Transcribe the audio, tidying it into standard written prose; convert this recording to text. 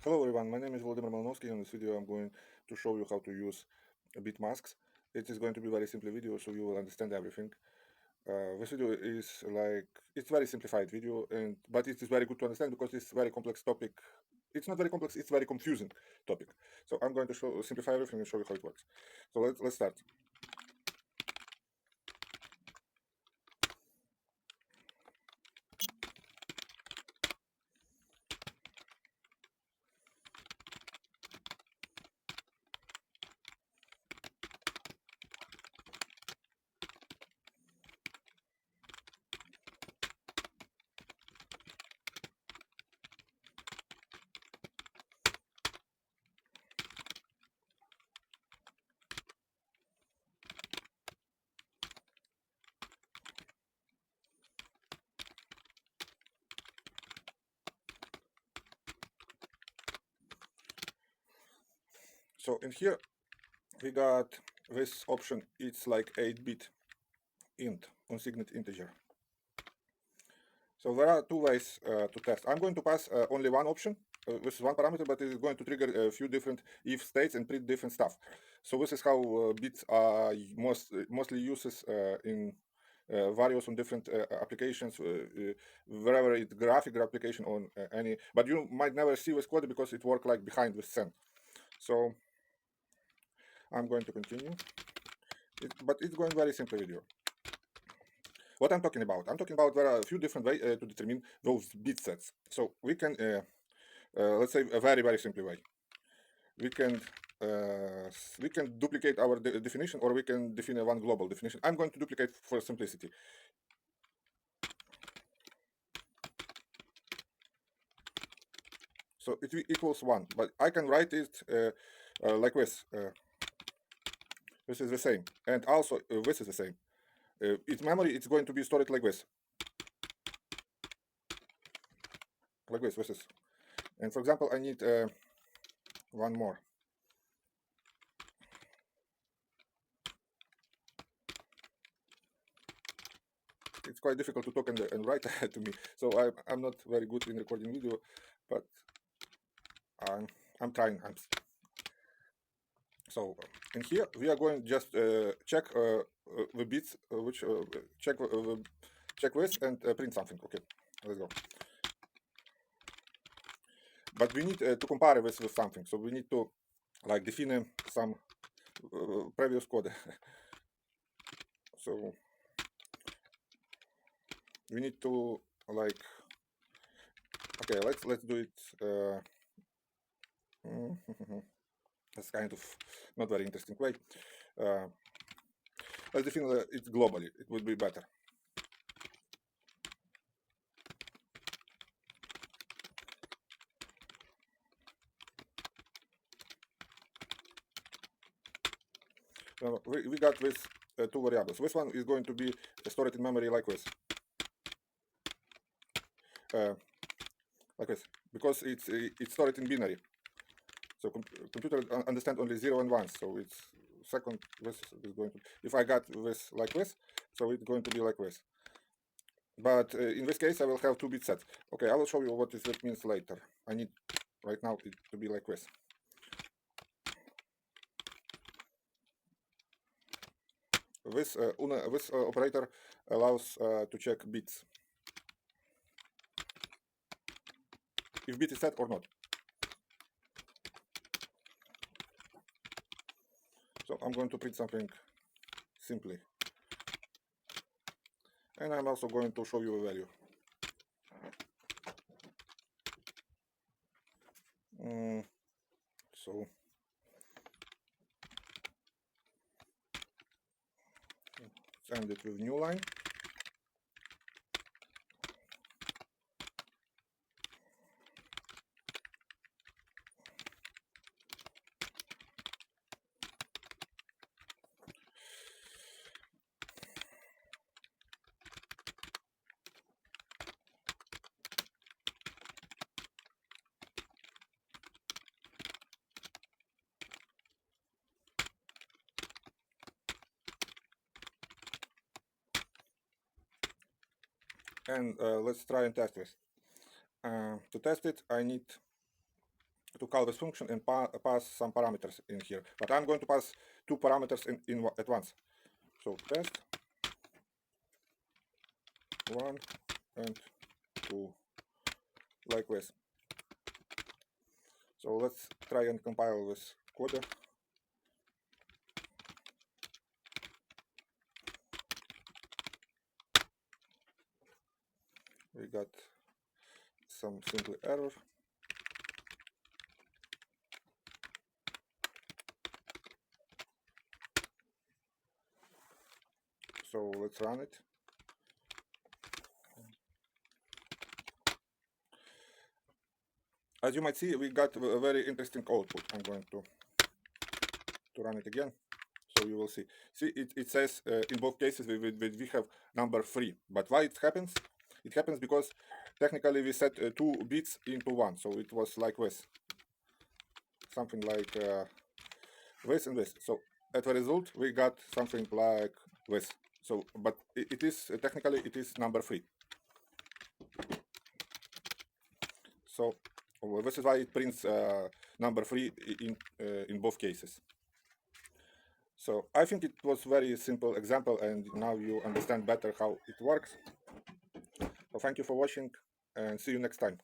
Hello everyone, my name is Volodymyr Malnovsky. In this video I'm going to show you how to use bit masks. It is going to be a very simple video so you will understand everything. This video is it's very simplified video, but it is very good to understand because it's very complex topic. It's not very complex, it's very confusing topic. So I'm going to simplify everything and show you how it works. So let's start. So in here we got this option. It's like 8-bit int, unsigned integer. So there are two ways to test. I'm going to pass only one option. This is one parameter, but it is going to trigger a few different if states and print different stuff. So this is how bits are mostly uses in various on different applications, wherever it's graphic application on any. But you might never see this code because it works like behind the scene. So I'm going to continue, but it's going very simple video. What I'm talking about? I'm talking about there are a few different ways to determine those bit sets. So we can, let's say, a very simple way. We can duplicate our definition, or we can define one global definition. I'm going to duplicate for simplicity. So it equals 1, but I can write it like this. This is the same, and also this is the same. Its memory, it's going to be stored like this. This is. And for example, I need one more. It's quite difficult to talk and write to me, so I'm not very good in recording video, but I'm trying. So in here we are going just check the bits which check this and print something. Okay, let's go. But we need to compare this with something, so we need to like define some previous code. So we need to like, okay, let's do it. That's kind of not very interesting way. Let's define it globally. It would be better. We got this two variables. This one is going to be stored in memory like this. Like this, because it's stored in binary. So computer understand only 0 and 1. So it's second. This is going to. If I got this like this, so it's going to be like this. But in this case, I will have 2-bit set. Okay, I will show you what that means later. I need right now it to be like this. This operator allows to check bits, if bit is set or not. So I'm going to print something simply, and I'm also going to show you a value. So let's end it with new line. And let's try and test this. To test it, I need to call this function and pass some parameters in here. But I'm going to pass two parameters at once. So test 1 and 2, like this. So let's try and compile this code. We got some simple error. So let's run it. As you might see, we got a very interesting output. I'm going to run it again, so you will see. See, it says in both cases we have number 3. But why it happens? It happens because technically we set 2 bits into 1, so it was like this. Something like this and this. So as a result, we got something like this. So, but it is technically it is number 3. So this is why it prints number 3 in both cases. So I think it was very simple example, and now you understand better how it works. So thank you for watching, and see you next time.